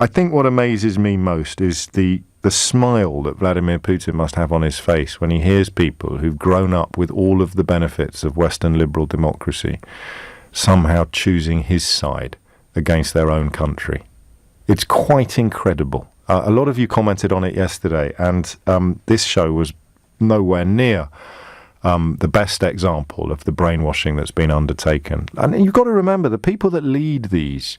I think what amazes me most is the smile that Vladimir Putin must have on his face when he hears people who've grown up with all of the benefits of Western liberal democracy somehow choosing his side against their own country. It's quite incredible. A lot of you commented on it yesterday, and this show was nowhere near the best example of the brainwashing that's been undertaken. And you've got to remember, the people that lead these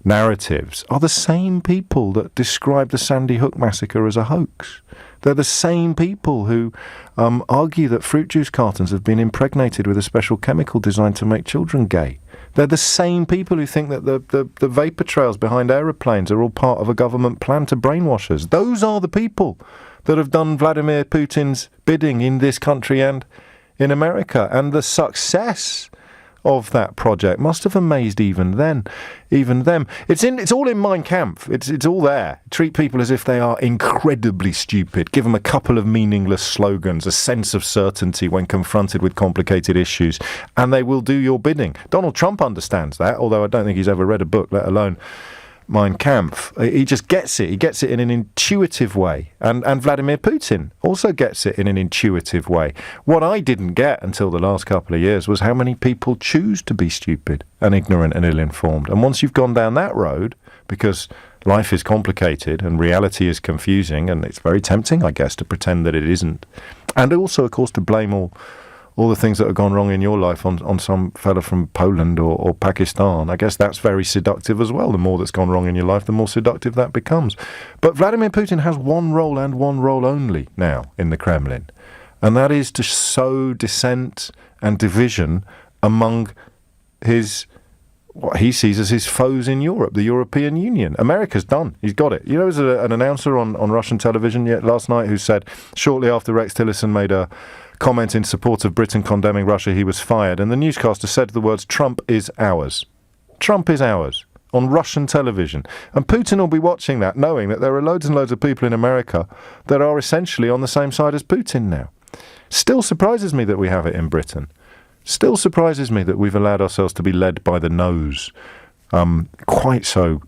narratives are the same people that describe the Sandy Hook massacre as a hoax. They're the same people who argue that fruit juice cartons have been impregnated with a special chemical designed to make children gay. They're the same people who think that the vapor trails behind aeroplanes are all part of a government plan to brainwash us. Those are the people that have done Vladimir Putin's bidding in this country and in America. And the success of that project must have amazed even them. It's all in Mein Kampf. It's all there. Treat people as if they are incredibly stupid. Give them a couple of meaningless slogans, a sense of certainty when confronted with complicated issues, and they will do your bidding. Donald Trump understands that, although I don't think he's ever read a book, let alone Mein Kampf. He just gets it. He gets it in an intuitive way. And Vladimir Putin also gets it in an intuitive way. What I didn't get until the last couple of years was how many people choose to be stupid and ignorant and ill-informed. And once you've gone down that road, because life is complicated and reality is confusing, and it's very tempting, I guess, to pretend that it isn't. And also, of course, to blame all the things that have gone wrong in your life on some fella from Poland or Pakistan. I guess that's very seductive as well. The more that's gone wrong in your life, the more seductive that becomes. But Vladimir Putin has one role and one role only now in the Kremlin, and that is to sow dissent and division among what he sees as his foes in Europe, the European Union. America's done. He's got it. You know, there was an announcer on Russian television last night who said, shortly after Rex Tillerson made a comment in support of Britain condemning Russia, he was fired. And the newscaster said the words, "Trump is ours." Trump is ours on Russian television. And Putin will be watching that, knowing that there are loads and loads of people in America that are essentially on the same side as Putin now. Still surprises me that we have it in Britain. Still surprises me that we've allowed ourselves to be led by the nose quite so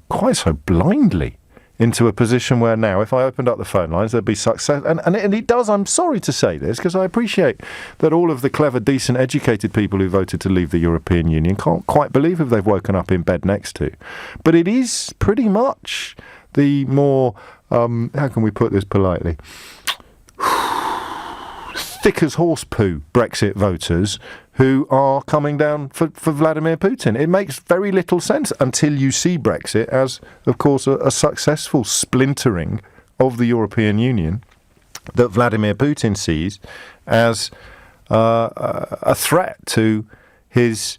blindly into a position where now, if I opened up the phone lines, there'd be success. And it does, I'm sorry to say this, because I appreciate that all of the clever, decent, educated people who voted to leave the European Union can't quite believe who they've woken up in bed next to. But it is pretty much the more, how can we put this politely, thick as horse poo Brexit voters who are coming down for Vladimir Putin. It makes very little sense until you see Brexit as, of course, a successful splintering of the European Union that Vladimir Putin sees as a threat to his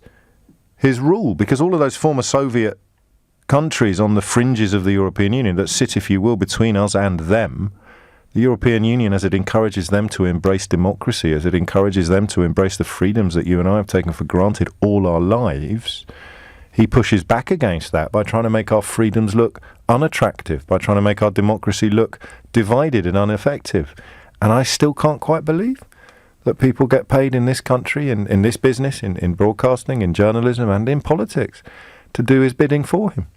rule. Because all of those former Soviet countries on the fringes of the European Union that sit, if you will, between us and them, the European Union, as it encourages them to embrace democracy, as it encourages them to embrace the freedoms that you and I have taken for granted all our lives, he pushes back against that by trying to make our freedoms look unattractive, by trying to make our democracy look divided and ineffective. And I still can't quite believe that people get paid in this country, in this business, in broadcasting, in journalism and in politics, to do his bidding for him.